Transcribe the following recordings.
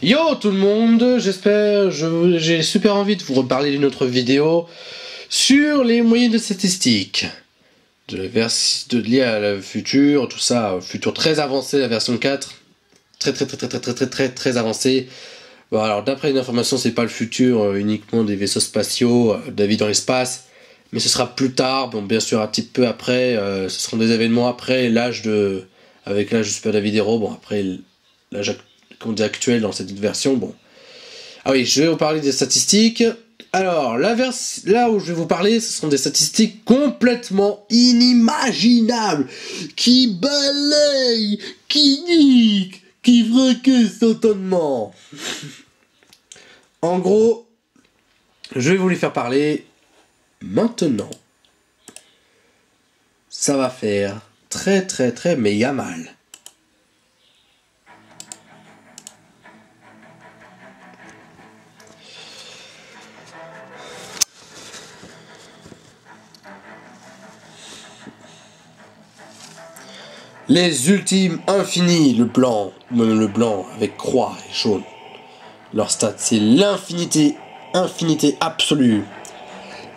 Yo tout le monde, j'ai super envie de vous reparler d'une autre vidéo sur les moyens de statistiques. Liées à la futur, tout ça, futur très avancé, la version 4. Très avancé. Bon, alors d'après une information, c'est pas le futur uniquement des vaisseaux spatiaux, de la vie dans l'espace, mais ce sera plus tard, bon bien sûr un petit peu après, ce seront des événements après avec l'âge de Super David Hero, bon après l'âge actuel dans cette version, bon. Ah oui, je vais vous parler des statistiques. Alors, là où je vais vous parler, ce sont des statistiques complètement inimaginables, qui balayent, qui niquent, qui fracassent entendement. En gros, je vais vous les faire parler maintenant. Ça va faire très méga mal. Les ultimes infinis, le blanc avec croix et jaune. Leur stat, c'est l'infinité absolue.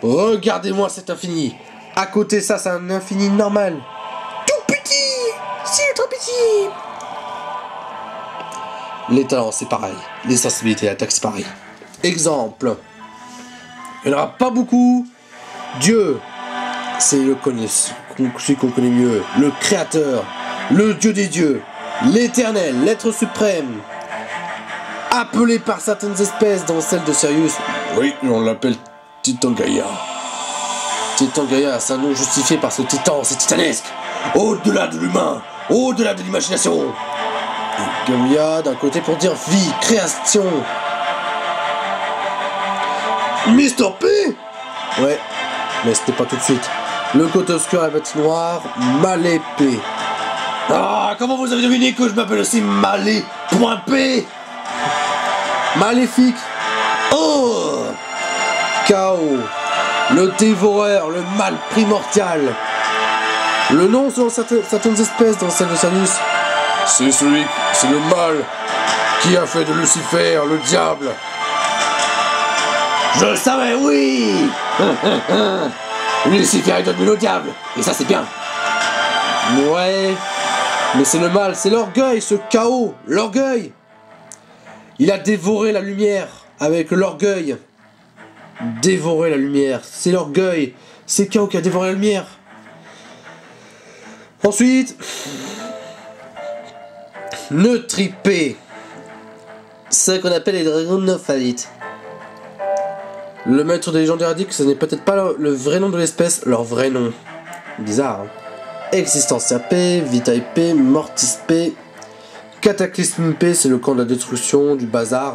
Regardez-moi cet infini. À côté ça, c'est un infini normal. Tout petit. C'est trop petit. Les talents, c'est pareil. Les sensibilités, l'attaque, c'est pareil. Exemple. Il n'y en aura pas beaucoup. Dieu, c'est celui qu'on connaît mieux. Le créateur. Le dieu des dieux. L'éternel, l'être suprême. Appelé par certaines espèces, dans celle de Sirius. Oui, on l'appelle Titan Gaïa. Titan Gaïa, c'est un nom justifié par ce titan, c'est titanesque. Au-delà de l'humain, au-delà de l'imagination. Et Gaïa, d'un côté pour dire vie, création. Mr. P. Ouais, mais c'était pas tout de suite. Le côté obscur à la bête noire, Malépée. Ah, comment vous avez deviné que je m'appelle aussi Malé.P? Maléfique. Oh, Chaos. Le dévoreur, le mal primordial. Le nom selon certaines espèces dans celle de Sanus. C'est le mal qui a fait de Lucifer le diable. Je le savais, oui. Lucifer est devenu le diable. Et ça c'est bien. Ouais. Mais c'est le mal, c'est l'orgueil, ce chaos, l'orgueil. Il a dévoré la lumière avec l'orgueil. Dévorer la lumière, c'est l'orgueil. C'est Chaos qui a dévoré la lumière. Ensuite, Neutripé. C'est ce qu'on appelle les dragonophalites. Le maître des légendaires dit que ce n'est peut-être pas le vrai nom de l'espèce, leur vrai nom. Bizarre, hein. Existencia P, Vitae P, Mortis P, Cataclysme P, c'est le camp de la destruction, du bazar.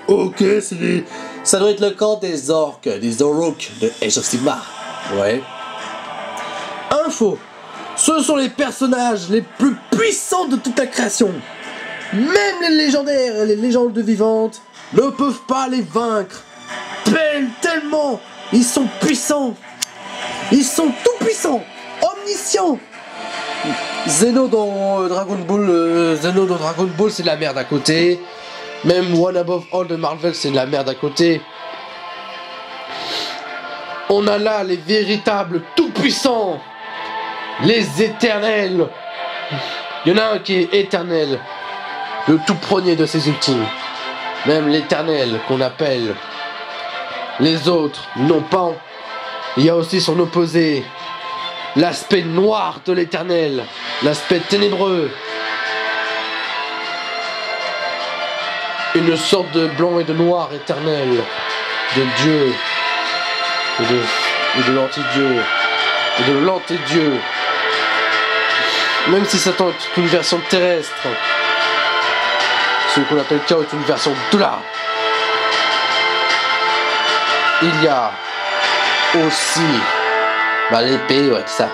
Ok, ça doit être le camp des orques, des Oroks de Age of Sigmar. Ouais. Info. Ce sont les personnages les plus puissants de toute la création. Même les légendaires et les légendes vivantes ne peuvent pas les vaincre. Tellement ils sont puissants. Ils sont tout puissants. Omniscients. Zeno dans Dragon Ball, c'est de la merde à côté. Même One Above All de Marvel, c'est de la merde à côté. On a là les véritables tout-puissants. Les éternels. Il y en a un qui est éternel. Le tout premier de ces ultimes. Même l'éternel qu'on appelle. Les autres, non pas. Il y a aussi son opposé. L'aspect noir de l'éternel. L'aspect ténébreux. Une sorte de blanc et de noir éternel. De Dieu. Et de l'anti-dieu. Et de l'anti-dieu. Même si Satan est une version terrestre. Celui qu'on appelle Chaos est une version de là. Il y a aussi l'épée, ouais, ça.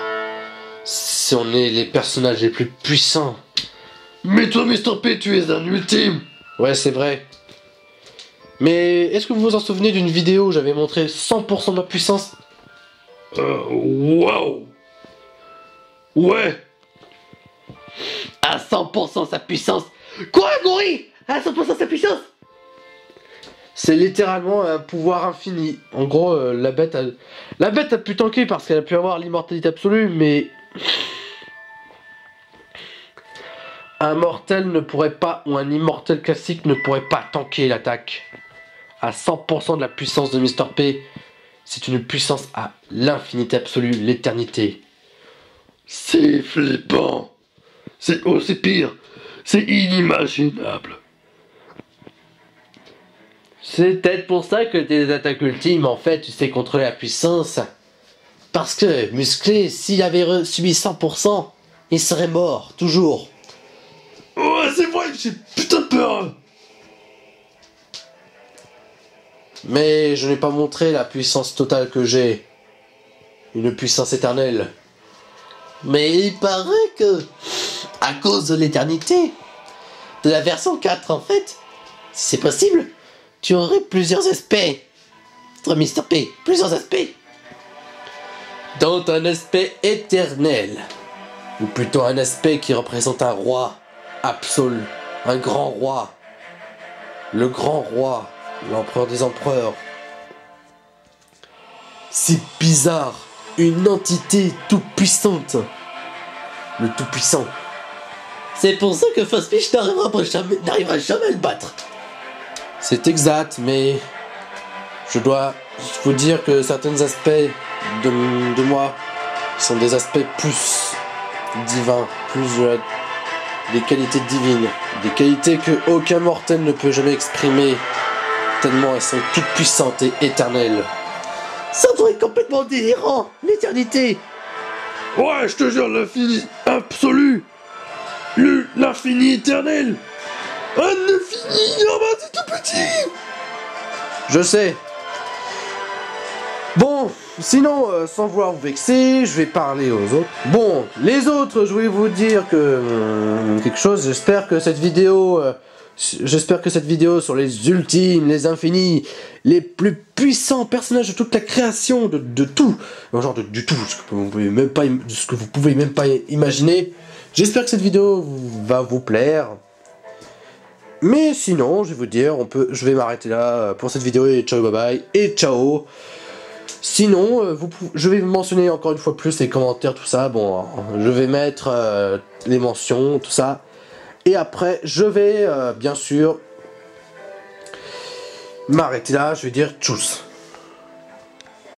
Si on est les personnages les plus puissants. Mais toi, Mr. P, tu es un ultime. Ouais, c'est vrai. Mais est-ce que vous vous en souvenez d'une vidéo où j'avais montré 100% de ma puissance? Wow. Ouais. À 100% sa puissance. Quoi, Gori? à 100% sa puissance. C'est littéralement un pouvoir infini. En gros, la bête a pu tanker parce qu'elle a pu avoir l'immortalité absolue, mais un mortel ne pourrait pas, ou un immortel classique ne pourrait pas tanker l'attaque. À 100% de la puissance de Mr. P, c'est une puissance à l'infinité absolue, l'éternité. C'est flippant. C'est pire. C'est inimaginable. C'est peut-être pour ça que tes attaques ultimes, en fait, tu sais contrôler la puissance. Parce que, musclé, s'il avait subi 100%, il serait mort, toujours. Ouais, c'est vrai que j'ai putain peur. Mais je n'ai pas montré la puissance totale que j'ai. Une puissance éternelle. Mais il paraît que, à cause de l'éternité, de la version 4 en fait, si c'est possible, tu aurais plusieurs aspects. Mr. P, plusieurs aspects. Dont un aspect éternel. Ou plutôt un aspect qui représente un roi absolu. Un grand roi. Le grand roi. L'empereur des empereurs. C'est bizarre. Une entité tout-puissante. Le tout-puissant. C'est pour ça que Fastfish n'arrivera jamais à le battre. C'est exact, mais je dois vous dire que certains aspects de moi sont des aspects plus divins, plus des qualités divines, des qualités que aucun mortel ne peut jamais exprimer, tellement elles sont toutes puissantes et éternelles. Ça doit être complètement délirant, l'éternité. Ouais, je te jure, l'infini absolu. L'infini éternel. Un infini, oh bah c'est tout petit. Je sais. Bon, sinon, sans vouloir vous vexer, je vais parler aux autres. Bon, les autres, je voulais vous dire que quelque chose. J'espère que cette vidéo sur les ultimes, les infinis, les plus puissants personnages de toute la création, de tout, genre du tout, ce que vous pouvez même pas imaginer. J'espère que cette vidéo va vous plaire. Mais sinon, je vais vous dire, je vais m'arrêter là pour cette vidéo et ciao, bye bye et ciao. Sinon, je vais mentionner encore une fois plus les commentaires, tout ça. Bon, je vais mettre les mentions, tout ça. Et après, je vais bien sûr m'arrêter là. Je vais dire tchuss.